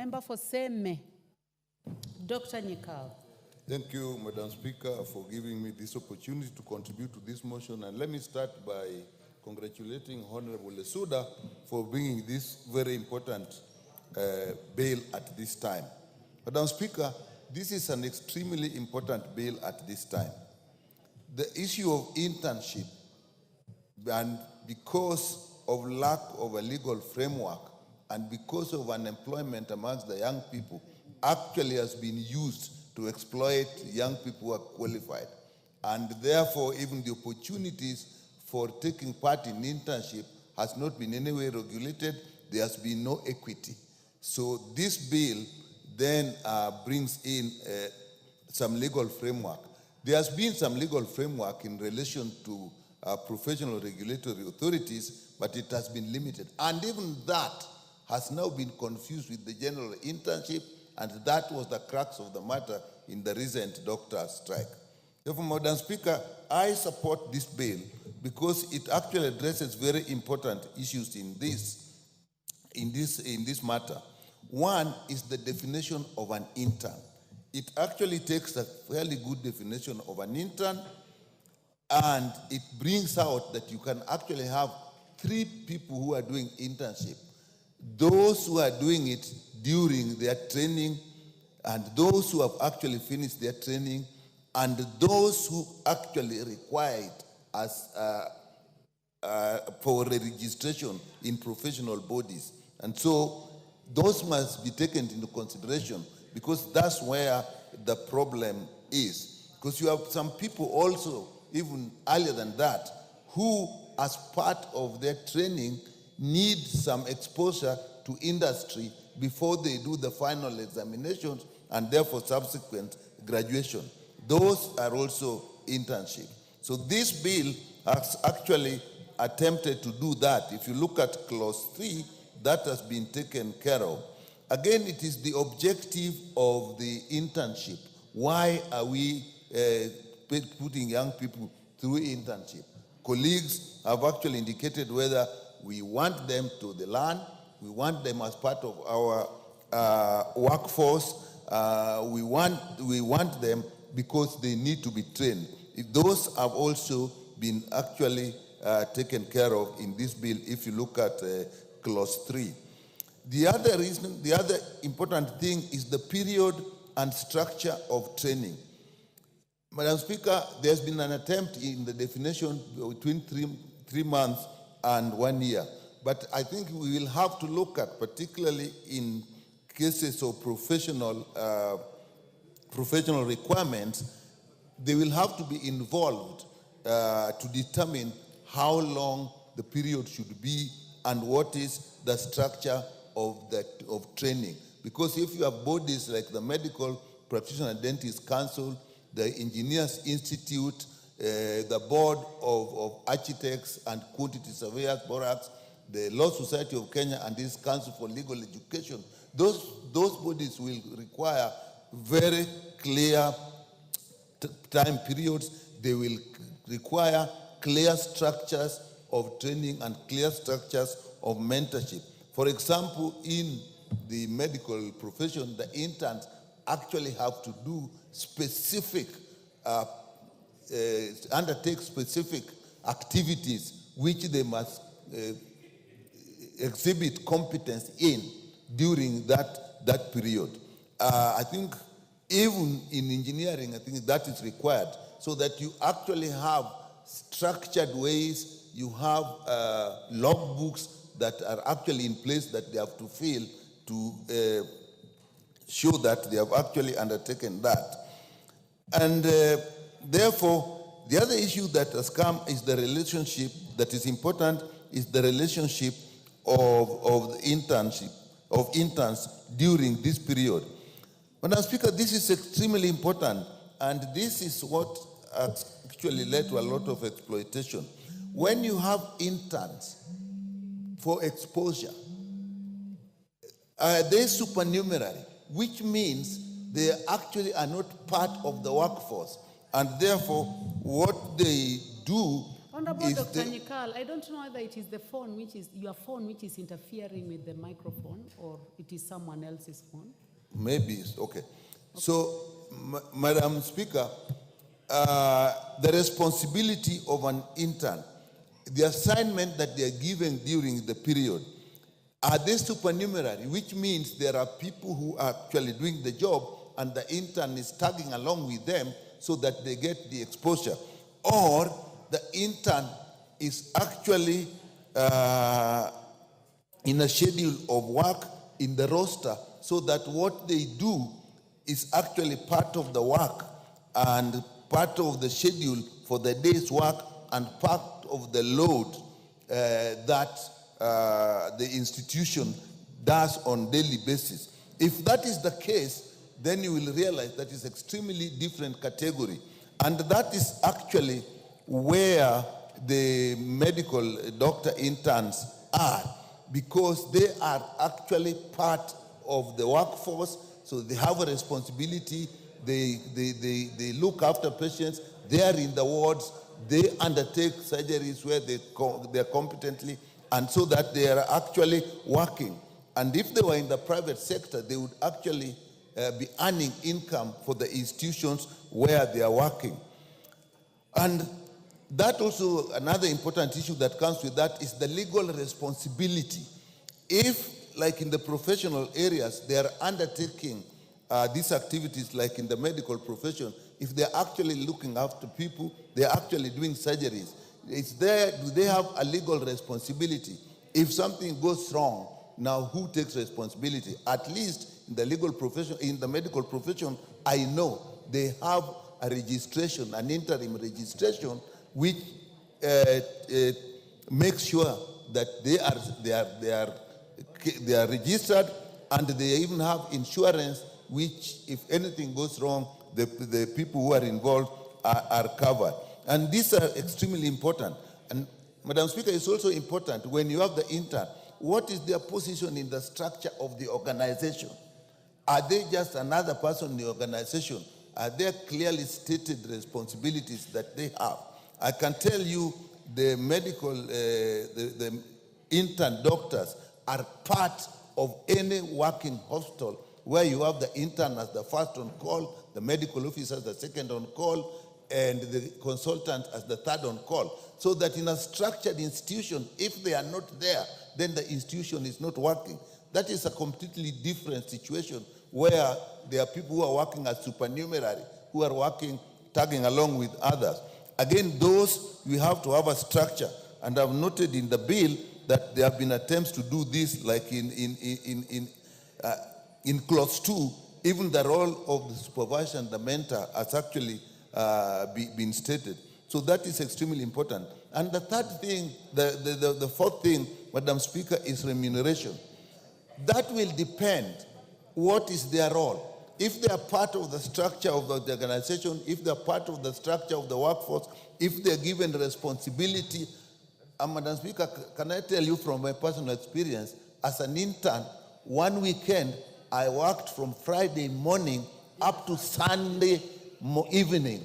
Member for Seme, Dr. Nyikal. Thank you, Madam Speaker, for giving me this opportunity to contribute to this motion. And let me start by congratulating Honorable Lesuda for bringing this very important bill at this time. Madam Speaker, this is an extremely important bill at this time. The issue of internship, and because of lack of a legal framework and because of unemployment amongst the young people, actually has been used to exploit young people who are qualified. And therefore, even the opportunities for taking part in internship has not been in any way regulated. There has been no equity. So this bill then brings in some legal framework. There has been some legal framework in relation to professional regulatory authorities, but it has been limited. And even that has now been confused with the general internship, and that was the crux of the matter in the recent doctor strike. Therefore, Madam Speaker, I support this bill because it actually addresses very important issues in this matter. One is the definition of an intern. It actually takes a fairly good definition of an intern, and it brings out that you can actually have three people who are doing internship: those who are doing it during their training, and those who have actually finished their training, and those who actually require it as for registration in professional bodies. And so those must be taken into consideration, because that's where the problem is. Because you have some people also, even earlier than that, who, as part of their training, need some exposure to industry before they do the final examinations and therefore subsequent graduation. Those are also internship. So this bill has actually attempted to do that. If you look at clause 3, that has been taken care of. Again, it is the objective of the internship. Why are we putting young people through internship? Colleagues have actually indicated whether we want them to learn, we want them as part of our workforce, we want them because they need to be trained. If those have also been actually taken care of in this bill, if you look at clause 3. The other important thing is the period and structure of training. Madam Speaker, there's been an attempt in the definition between three months and 1 year. But I think we will have to look at, particularly in cases of professional requirements, they will have to be involved to determine how long the period should be and what is the structure of training. Because if you have bodies like the Medical Practitioner Dentist Council, the Engineers Institute, the Board of Architects and Quantity Surveyors, BORACs, the Law Society of Kenya, and this Council for Legal Education, those bodies will require very clear time periods. They will require clear structures of training and clear structures of mentorship. For example, in the medical profession, the interns actually have to do specific, undertake specific activities which they must exhibit competence in during that period. I think even in engineering, I think that is required, so that you actually have structured ways, you have logbooks that are actually in place that they have to fill to show that they have actually undertaken that. And therefore, the other issue that has come is the relationship that is important, is the relationship of interns during this period. Madam Speaker, this is extremely important, and this is what has actually led to a lot of exploitation. When you have interns for exposure, they're supernumerary, which means they actually are not part of the workforce, and therefore what they do Honorable Is Dr. the- Nyikal, I don't know whether it is the phone which is your phone which is interfering with the microphone or it is someone else's phone. Maybe it's okay. So, Madam Speaker, the responsibility of an intern, the assignment that they are given during the period, are they supernumerary, which means there are people who are actually doing the job and the intern is tagging along with them so that they get the exposure, or the intern is actually in a schedule of work in the roster so that what they do is actually part of the work and part of the schedule for the day's work and part of the load that the institution does on daily basis. If that is the case, then you will realize that is extremely different category. And that is actually where the medical doctor interns are, because they are actually part of the workforce, so they have a responsibility, they look after patients, they are in the wards, they undertake surgeries where they are competently, and so that they are actually working. And if they were in the private sector, they would actually be earning income for the institutions where they are working. And that also, another important issue that comes with that is the legal responsibility. If, like in the professional areas, they are undertaking these activities, like in the medical profession, if they're actually looking after people, they're actually doing surgeries, do they have a legal responsibility? If something goes wrong, now who takes responsibility? At least in the legal profession, in the medical profession, I know they have a registration, an interim registration, which makes sure that they are registered, and they even have insurance, which if anything goes wrong, the people who are involved are covered. And these are extremely important. And Madam Speaker, it's also important when you have the intern, what is their position in the structure of the organization? Are they just another person in the organization? Are there clearly stated responsibilities that they have? I can tell you the medical, the intern doctors are part of any working hospital where you have the intern as the first on call, the medical officer as the second on call, and the consultant as the third on call. So that in a structured institution, if they are not there, then the institution is not working. That is a completely different situation where there are people who are working as supernumerary, who are working, tagging along with others. Again, those, we have to have a structure. And I've noted in the bill that there have been attempts to do this, like in clause 2, even the role of the supervisor and the mentor has actually been stated. So that is extremely important. And the third thing, the fourth thing, Madam Speaker, is remuneration. That will depend what is their role. If they are part of the structure of the organization, if they are part of the structure of the workforce, if they are given responsibility. Madam Speaker, can I tell you from my personal experience, as an intern, one weekend, I worked from Friday morning up to Sunday evening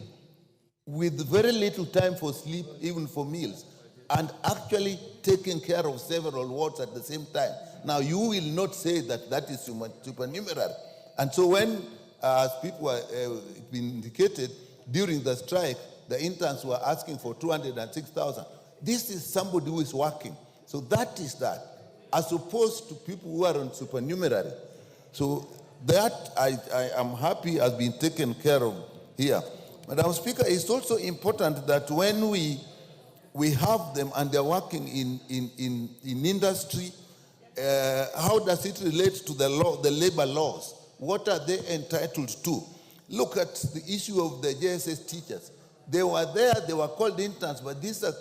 with very little time for sleep, even for meals, and actually taking care of several wards at the same time. Now, you will not say that that is supernumerary. And so when, as people have been indicated, during the strike, the interns were asking for 206,000. This is somebody who is working. So that is that, as opposed to people who are on supernumerary. So that I am happy has been taken care of here. Madam Speaker, it's also important that when we have them and they're working in industry, how does it relate to the law, the labor laws? What are they entitled to? Look at the issue of the JSS teachers. They were there, they were called interns, but these are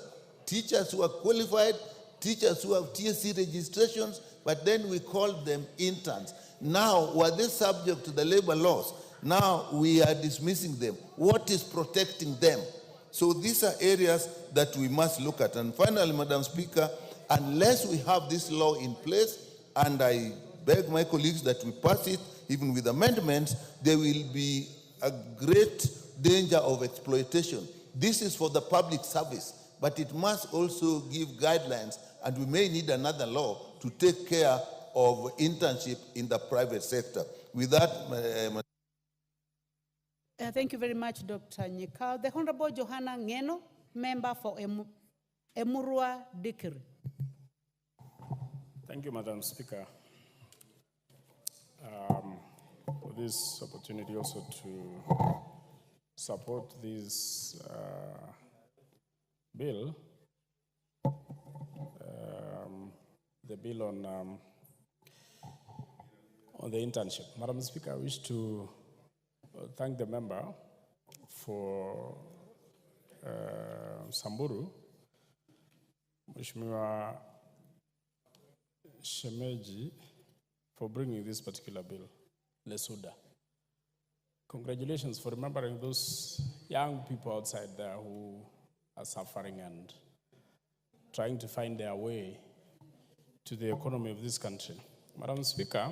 teachers who are qualified, teachers who have TSC registrations, but then we call them interns. Now, were they subject to the labor laws? Now we are dismissing them. What is protecting them? So these are areas that we must look at. And finally, Madam Speaker, unless we have this law in place, and I beg my colleagues that we pass it, even with amendments, there will be a great danger of exploitation. This is for the public service. but it must also give guidelines, and we may need another law to take care of internship in the private sector. With that, Thank you very much, Dr. Nyikao. The Honorable Johanna Ngeno, member for Emurua Dikiri. Thank you, Madam Speaker, for this opportunity also to support this bill, the bill on the internship. Madam Speaker, I wish to thank the member for Samburu, Mheshimiwa Shemeji, for bringing this particular bill, Lesuda. Congratulations for remembering those young people outside there who are suffering and trying to find their way to the economy of this country. Madam Speaker,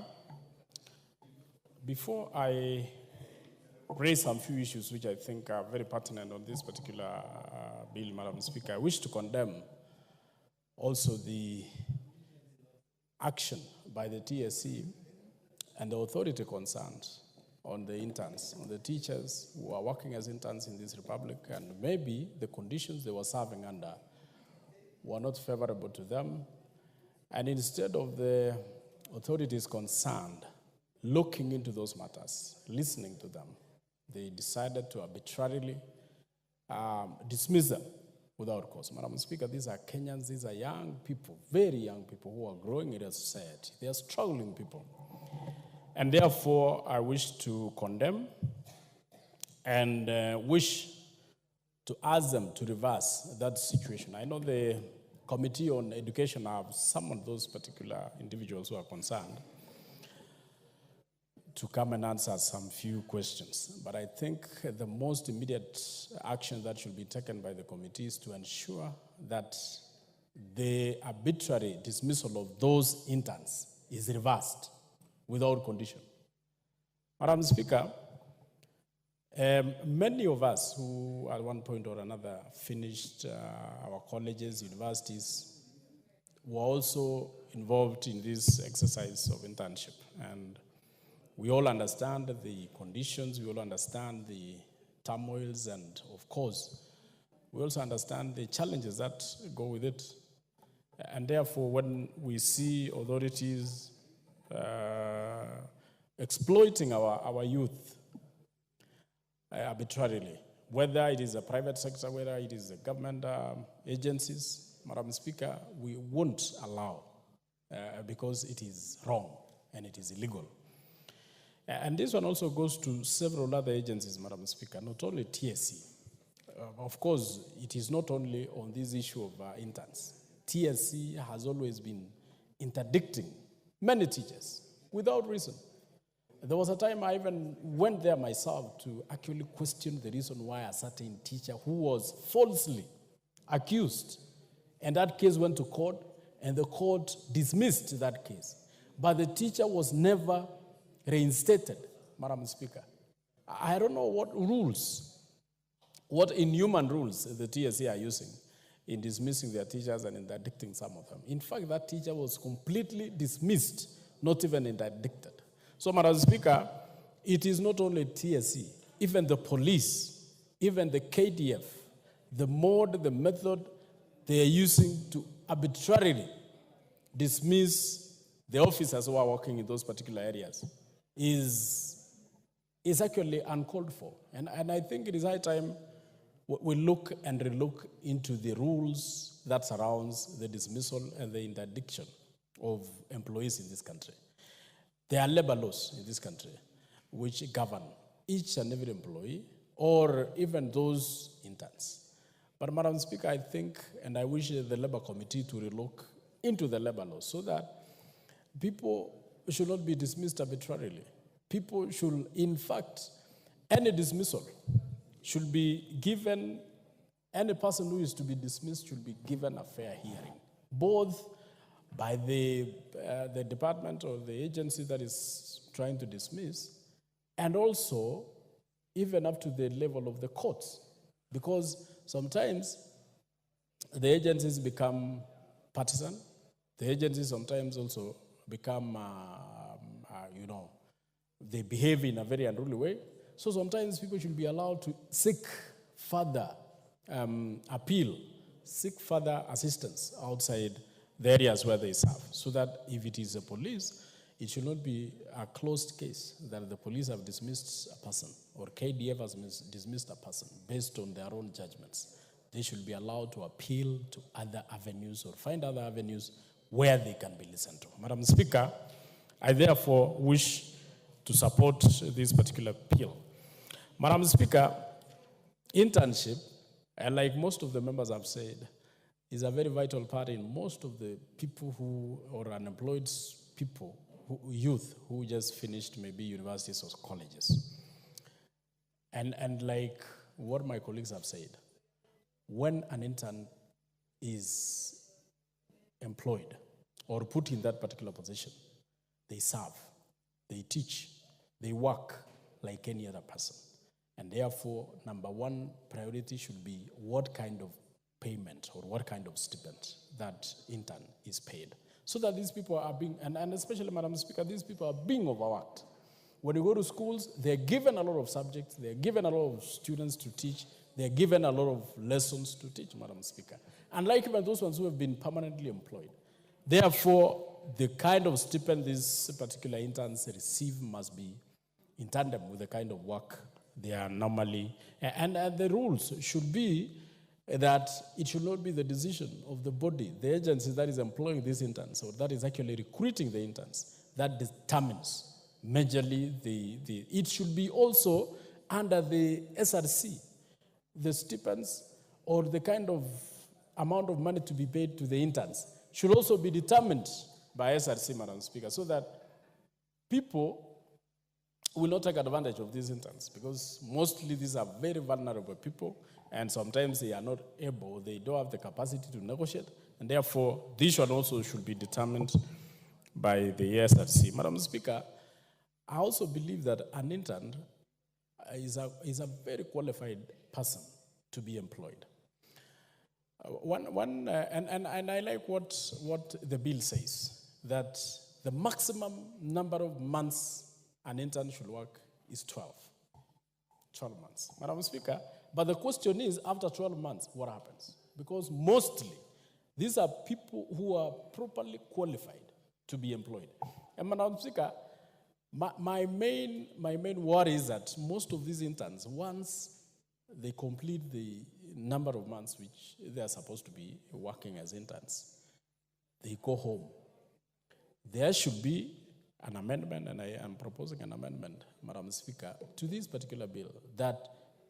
before I raise some few issues which I think are very pertinent on this particular bill, Madam Speaker, I wish to condemn also the action by the TSC and the authority concerned on the interns, on the teachers who are working as interns in this republic, and maybe the conditions they were serving under were not favorable to them. And instead of the authorities concerned looking into those matters, listening to them, they decided to arbitrarily dismiss them without cause. Madam Speaker, these are Kenyans, these are young people, very young people who are growing in a society. They are struggling people. And therefore, I wish to condemn and wish to ask them to reverse that situation. I know the Committee on Education have summoned those particular individuals who are concerned to come and answer some few questions. But I think the most immediate action that should be taken by the committee is to ensure that the arbitrary dismissal of those interns is reversed without condition. Madam Speaker, many of us who at one point or another finished our colleges, universities, were also involved in this exercise of internship. And we all understand the conditions, we all understand the turmoils, and of course, we also understand the challenges that go with it. And therefore, when we see authorities exploiting our youth arbitrarily, whether it is a private sector, whether it is a government agencies, Madam Speaker, we won't allow because it is wrong and it is illegal. And this one also goes to several other agencies, Madam Speaker, not only TSC. Of course, it is not only on this issue of interns. TSC has always been interdicting many teachers without reason. There was a time I even went there myself to actually question the reason why a certain teacher who was falsely accused, and that case went to court, and the court dismissed that case. But the teacher was never reinstated, Madam Speaker. I don't know what rules, what inhuman rules the TSC are using in dismissing their teachers and interdicting some of them. In fact, that teacher was completely dismissed, not even interdicted. So, Madam Speaker, it is not only TSC, even the police, even the KDF, the mode, the method they are using to arbitrarily dismiss the officers who are working in those particular areas is actually uncalled for. And I think it is high time we look and relook into the rules that surrounds the dismissal and the interdiction of employees in this country. There are labor laws in this country which govern each and every employee or even those interns. But Madam Speaker, I think, and I wish the Labor Committee to relook into the labor laws so that people should not be dismissed arbitrarily. People should, in fact, any dismissal should be given, any person who is to be dismissed should be given a fair hearing, both by the department or the agency that is trying to dismiss, and also even up to the level of the courts. Because sometimes the agencies become partisan. The agencies sometimes also become, they behave in a very unruly way. So sometimes people should be allowed to seek further appeal, seek further assistance outside the areas where they serve, so that if it is a police, it should not be a closed case that the police have dismissed a person or KDF has dismissed a person based on their own judgments. They should be allowed to appeal to other avenues or find other avenues where they can be listened to. Madam Speaker, I therefore wish to support this particular appeal. Madam Speaker, internship, and like most of the members have said, is a very vital part in most of the people who, or unemployed people, youth who just finished maybe universities or colleges. And like what my colleagues have said, when an intern is employed or put in that particular position, they serve, they teach, they work like any other person. And therefore, number one priority should be what kind of payment or what kind of stipend that intern is paid. So that these people are being, and especially, Madam Speaker, these people are being overworked. When you go to schools, they're given a lot of subjects, they're given a lot of students to teach, they're given a lot of lessons to teach, Madam Speaker. Unlike even those ones who have been permanently employed. Therefore, the kind of stipend these particular interns receive must be in tandem with the kind of work they are normally, and the rules should be that it should not be the decision of the body, the agency that is employing these interns, or that is actually recruiting the interns, that determines majorly it should be also under the SRC, the stipends or the kind of amount of money to be paid to the interns should also be determined by SRC, Madam Speaker, so that people will not take advantage of these interns, because mostly these are very vulnerable people, and sometimes they are not able, they don't have the capacity to negotiate, and therefore this one also should be determined by the SRC. Madam Speaker, I also believe that an intern is a very qualified person to be employed. And I like what the bill says, that the maximum number of months an intern should work is 12 months. Madam Speaker, but the question is, after 12 months, what happens? Because mostly, these are people who are properly qualified to be employed. And Madam Speaker, my main worry is that most of these interns, once they complete the number of months which they are supposed to be working as interns, they go home. There should be an amendment, and I am proposing an amendment, Madam Speaker, to this particular bill, that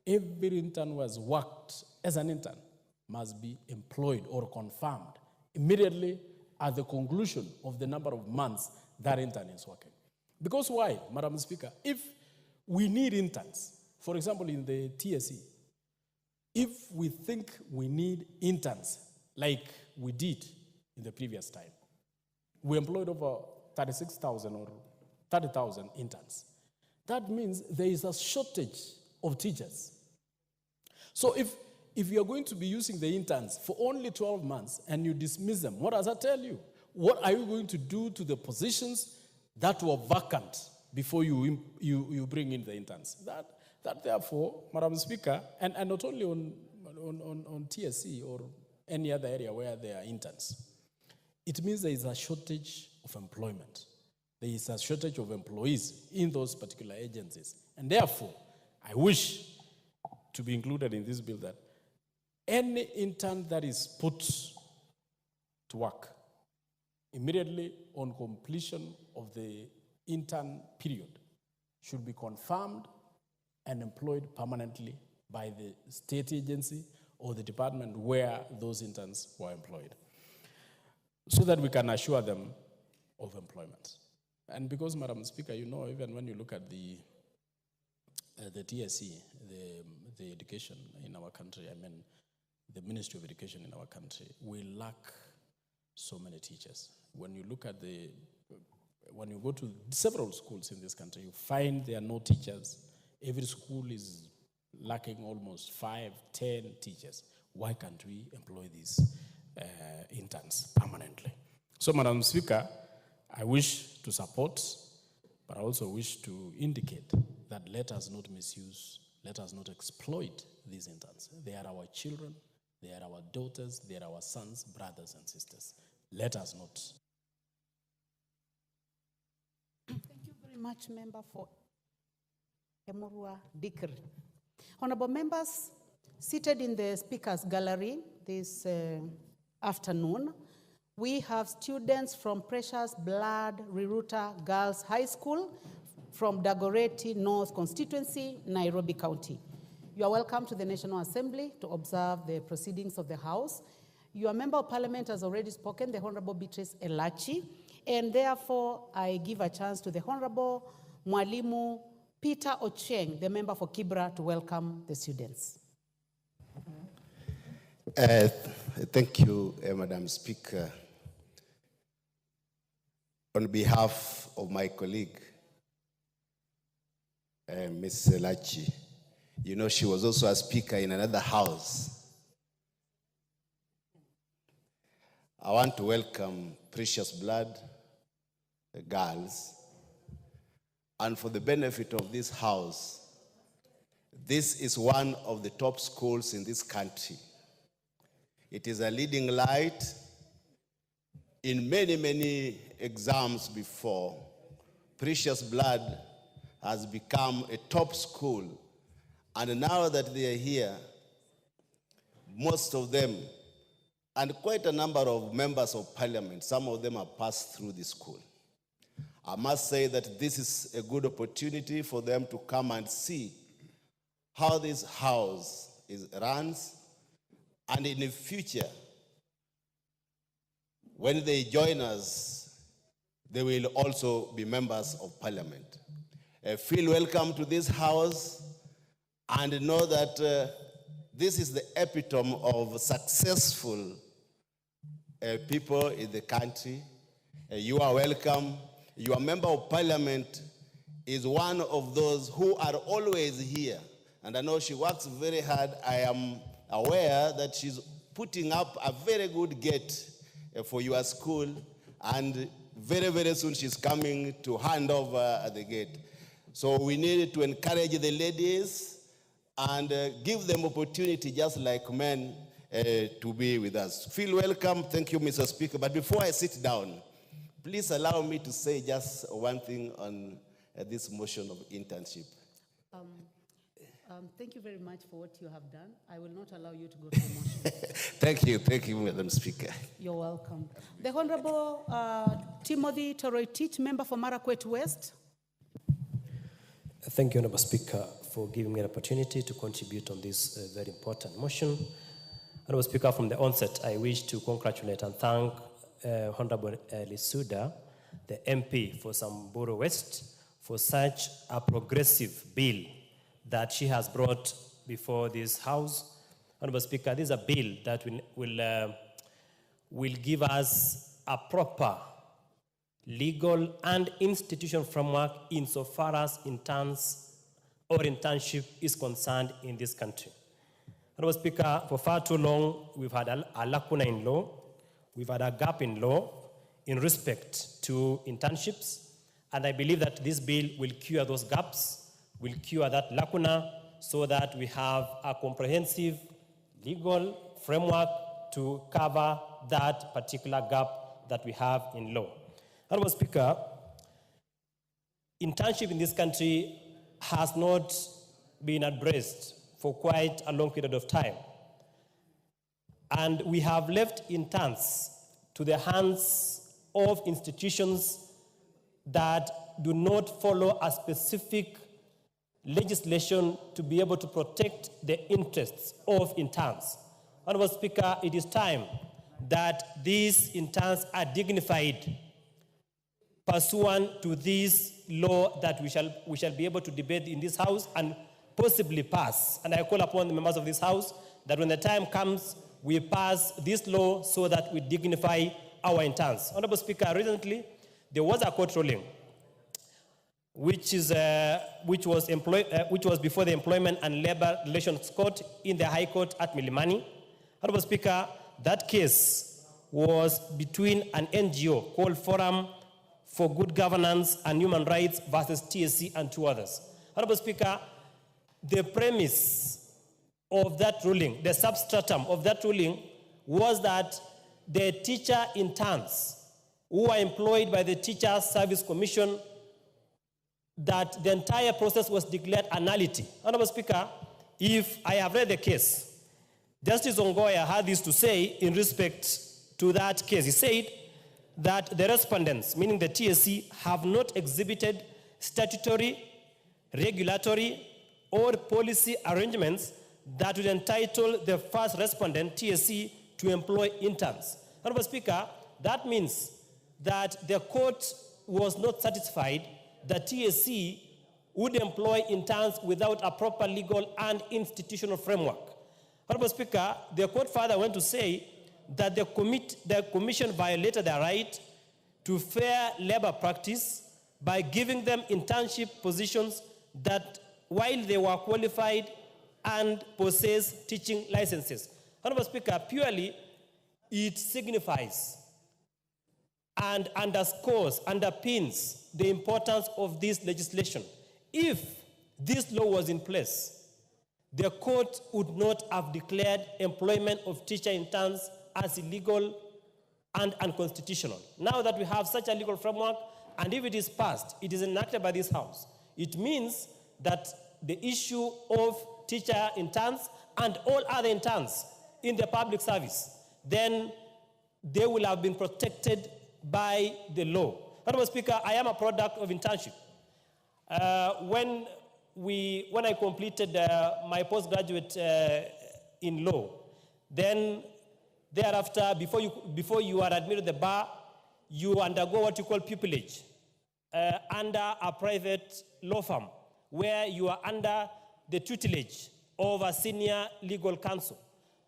every intern who has worked as an intern must be employed or confirmed immediately at the conclusion of the number of months that intern is working. Because why, Madam Speaker? If we need interns, for example, in the TSE, if we think we need interns like we did in the previous time, we employed over 36,000 or 30,000 interns. That means there is a shortage of teachers. So if you are going to be using the interns for only 12 months and you dismiss them, what does that tell you? What are you going to do to the positions that were vacant before you bring in the interns? That therefore, Madam Speaker, and not only on TSC or any other area where there are interns, it means there is a shortage of employment. There is a shortage of employees in those particular agencies. And therefore, I wish to be included in this bill that any intern that is put to work immediately on completion of the intern period should be confirmed and employed permanently by the state agency or the department where those interns were employed, so that we can assure them of employment. And because, Madam Speaker, you know, even when you look at the TSC, the education in our country, I mean, the Ministry of Education in our country, we lack so many teachers. When you look at when you go to several schools in this country, you find there are no teachers. Every school is lacking almost 5, 10 teachers. why can't we employ these interns permanently? So, Madam Speaker, I wish to support, but I also wish to indicate that let us not misuse, let us not exploit these interns. They are our children, they are our daughters, they are our sons, brothers, and sisters. Let us not. Thank you very much, Member for Emurua Dikir. Honorable members, seated in the Speaker's Gallery this afternoon, we have students from Precious Blood Riruta Girls High School from Dagoretti North Constituency, Nairobi County. You are welcome to the National Assembly to observe the proceedings of the House. Your Member of Parliament has already spoken, the Honorable Beatrice Elachi, and therefore I give a chance to the Honorable Mwalimu Peter Ocheng, the member for Kibra, to welcome the students. Thank you, Madam Speaker. On behalf of my colleague, Ms. Elachi, you know she was also a speaker in another house. I want to welcome Precious Blood Girls. And for the benefit of this house, this is one of the top schools in this country. It is a leading light in many, many exams before. Precious Blood has become a top school. And now that they are here, most of them, and quite a number of members of parliament, some of them have passed through the school. I must say that this is a good opportunity for them to come and see how this house runs, and in the future, when they join us, they will also be members of parliament. Feel welcome to this house and know that this is the epitome of successful people in the country. You are welcome. Your member of parliament is one of those who are always here. And I know she works very hard. I am aware that she's putting up a very good gate for your school. And very, very soon she's coming to hand over the gate. So we need to encourage the ladies and give them opportunity just like men to be with us. Feel welcome. Thank you, Mr. Speaker. But before I sit down, please allow me to say just one thing on this motion of internship. Thank you very much for what you have done. I will not allow you to go to the motion. Thank you, Madam Speaker. You're welcome. The Honorable Timothy Toroitich, member for Marakwet West. Thank you, Honorable Speaker, for giving me an opportunity to contribute on this very important motion. Honorable Speaker, from the onset, I wish to congratulate and thank Honorable Lisuda, the MP for Samburu West, for such a progressive bill that she has brought before this House. Honorable Speaker, this is a bill that will give us a proper legal and institutional framework insofar as interns or internship is concerned in this country. Honorable Speaker, for far too long, we've had a lacuna in law. We've had a gap in law in respect to internships, and I believe that this bill will cure those gaps, will cure that lacuna, so that we have a comprehensive legal framework to cover that particular gap that we have in law. Honorable Speaker, internship in this country has not been addressed for quite a long period of time. And we have left interns to the hands of institutions that do not follow a specific legislation to be able to protect the interests of interns. Honorable Speaker, it is time that these interns are dignified pursuant to this law that we shall be able to debate in this House and possibly pass. And I call upon the members of this House that when the time comes, we pass this law so that we dignify our interns. Honorable Speaker, recently there was a court ruling which was before the Employment and Labor Relations Court in the High Court at Milimani, Honorable Speaker, that case was between an NGO called Forum for Good Governance and Human Rights versus TSC and two others. Honorable Speaker, the premise of that ruling, the substratum of that ruling, was that the teacher interns who are employed by the Teachers Service Commission, that the entire process was declared a nullity. Honorable Speaker, if I have read the case, Justice Ongoya had this to say in respect to that case. He said that the respondents, meaning the TSC, have not exhibited statutory, regulatory, or policy arrangements that would entitle the first respondent, TSC, to employ interns. Honorable Speaker, that means that the court was not satisfied that TSC would employ interns without a proper legal and institutional framework. Honorable Speaker, the court further went to say that the commission violated their right to fair labor practice by giving them internship positions that while they were qualified and possessed teaching licenses. Honorable Speaker, purely it signifies and underscores, underpins the importance of this legislation. If this law was in place, the court would not have declared employment of teacher interns as illegal and unconstitutional. Now that we have such a legal framework, and if it is passed, it is enacted by this House, it means that the issue of teacher interns and all other interns in the public service, then they will have been protected by the law. Honorable Speaker, I am a product of internship. When I completed my postgraduate in law, then thereafter, before you are admitted to the bar, you undergo what you call pupillage under a private law firm, where you are under the tutelage of a senior legal counsel.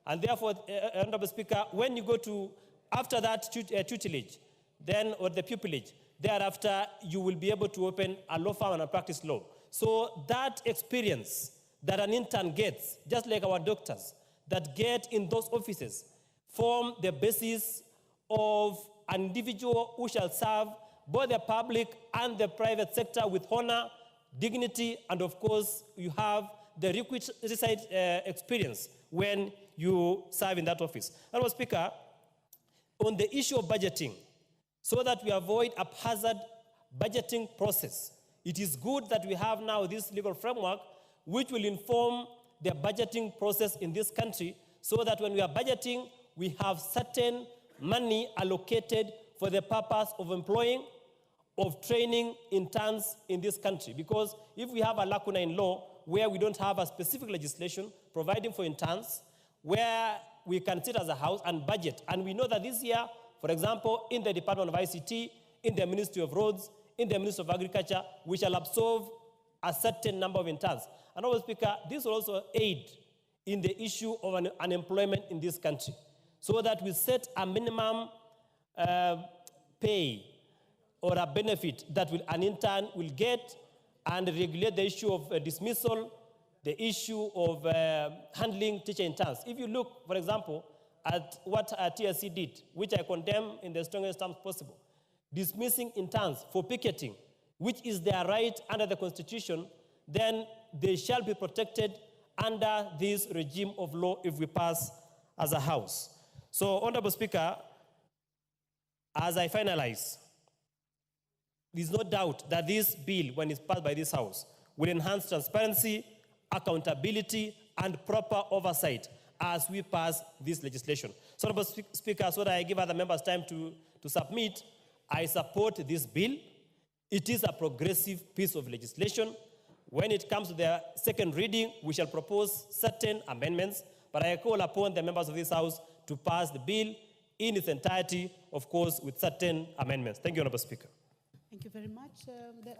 And therefore, Honorable Speaker, when you go to, after that tutelage, then, or the pupillage, thereafter, you will be able to open a law firm and practice law. So that experience that an intern gets, just like our doctors, that get in those offices, form the basis of an individual who shall serve both the public and the private sector with honor, dignity, and of course, you have the requisite experience when you serve in that office. Honorable Speaker, on the issue of budgeting, so that we avoid a haphazard budgeting process, it is good that we have now this legal framework which will inform the budgeting process in this country, so that when we are budgeting, we have certain money allocated for the purpose of employing, of training interns in this country. Because if we have a lacuna in law where we don't have a specific legislation providing for interns, where we can sit as a House and budget, and we know that this year, for example, in the Department of ICT, in the Ministry of Roads, in the Ministry of Agriculture, we shall absorb a certain number of interns. And Honorable Speaker, this will also aid in the issue of unemployment in this country, so that we set a minimum pay or a benefit that an intern will get, and regulate the issue of dismissal, the issue of handling teacher interns. If you look, for example, at what TSC did, which I condemn in the strongest terms possible, dismissing interns for picketing, which is their right under the Constitution, then they shall be protected under this regime of law if we pass as a House. So, Honorable Speaker, as I finalize, there is no doubt that this bill, when it's passed by this House, will enhance transparency, accountability, and proper oversight as we pass this legislation. So, Honorable Speaker, so that I give other members time to submit, I support this bill. It is a progressive piece of legislation. When it comes to the second reading, we shall propose certain amendments, but I call upon the members of this House to pass the bill in its entirety, of course, with certain amendments. Thank you, Honorable Speaker. Thank you very much.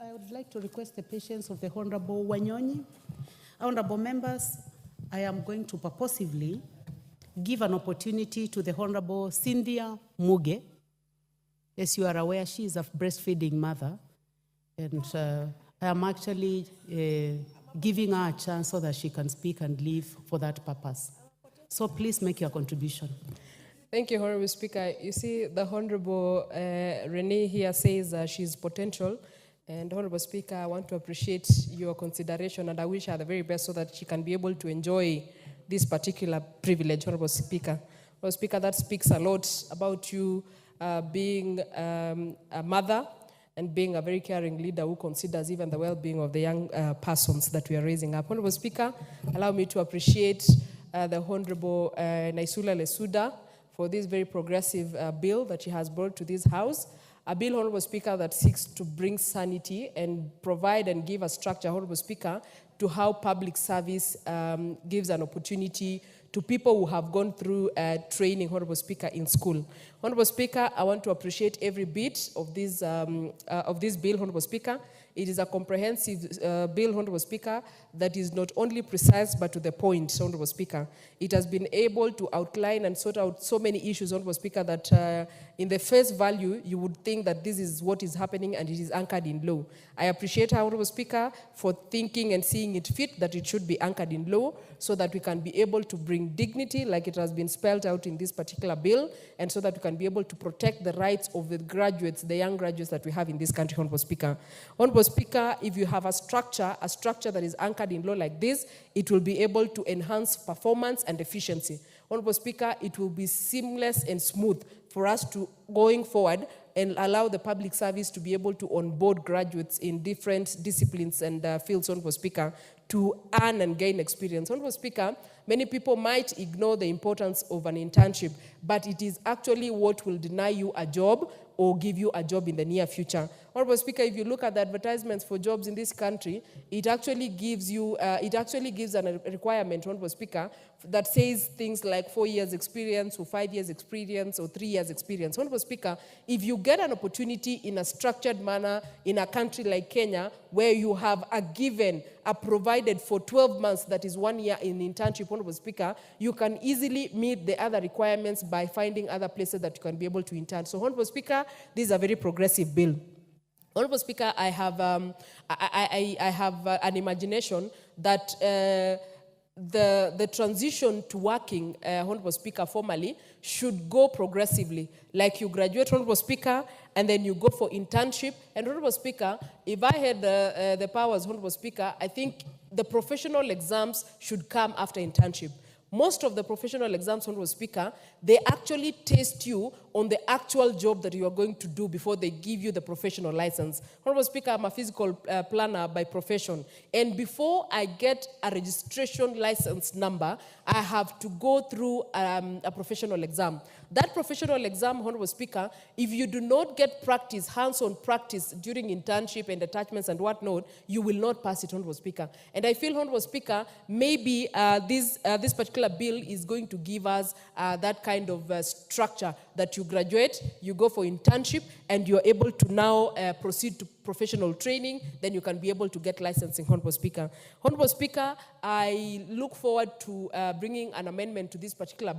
I would like to request the patience of the Honorable Wanyonyi. Honorable members, I am going to purposively give an opportunity to the Honorable Cynthia Muge. As you are aware, she is a breastfeeding mother, and I am actually giving her a chance so that she can speak and leave for that purpose. So please make your contribution. Thank you, Honorable Speaker. You see, the Honorable Renee here says she's potential. And Honorable Speaker, I want to appreciate your consideration, and I wish her the very best so that she can be able to enjoy this particular privilege, Honorable Speaker. Honorable Speaker, that speaks a lot about you being a mother and being a very caring leader who considers even the well-being of the young persons that we are raising up. Honorable Speaker, allow me to appreciate the Honorable Naisula Lesuda for this very progressive bill that she has brought to this House. A bill, Honorable Speaker, that seeks to bring sanity and provide and give a structure, Honorable Speaker, to how public service gives an opportunity to people who have gone through training, Honorable Speaker, in school. Honorable Speaker, I want to appreciate every bit of this bill, Honorable Speaker. It is a comprehensive bill, Honorable Speaker, that is not only precise but to the point, Honorable Speaker. It has been able to outline and sort out so many issues, Honorable Speaker, that in the face value, you would think that this is what is happening and it is anchored in law. I appreciate her, Honorable Speaker, for thinking and seeing it fit that it should be anchored in law so that we can be able to bring dignity like it has been spelled out in this particular bill, and so that we can be able to protect the rights of the graduates, the young graduates that we have in this country, Honorable Speaker. Honorable Speaker, if you have a structure that is anchored in law like this, it will be able to enhance performance and efficiency. Honorable Speaker, it will be seamless and smooth for us to going forward and allow the public service to be able to onboard graduates in different disciplines and fields, Honorable Speaker, to earn and gain experience. Honorable Speaker, many people might ignore the importance of an internship, but it is actually what will deny you a job or give you a job in the near future. Honorable Speaker, if you look at the advertisements for jobs in this country, it actually gives a requirement, Honorable Speaker, that says things like 4 years experience or 5 years experience or 3 years experience. Honorable Speaker, if you get an opportunity in a structured manner in a country like Kenya, where you have a provided for 12 months, that is 1 year in internship, Honorable Speaker, you can easily meet the other requirements by finding other places that you can be able to intern. So, Honorable Speaker, this is a very progressive bill. Honorable Speaker, I have an imagination that the transition to working, Honorable Speaker, formally should go progressively. Like you graduate, Honorable Speaker, and then you go for internship. And Honorable Speaker, if I had the powers, Honorable Speaker, I think the professional exams should come after internship. Most of the professional exams, Honorable Speaker, they actually test you on the actual job that you are going to do before they give you the professional license. Honorable Speaker, I'm a physical planner by profession. And before I get a registration license number, I have to go through a professional exam. That professional exam, Honorable Speaker, if you do not get practice, hands-on practice during internship and attachments and whatnot, you will not pass it, Honorable Speaker. And I feel, Honorable Speaker, maybe this particular bill is going to give us that kind of structure that you graduate, you go for internship, and you're able to now proceed to professional training, then you can be able to get licensing, Honorable Speaker. Honorable Speaker, I look forward to bringing an amendment to this particular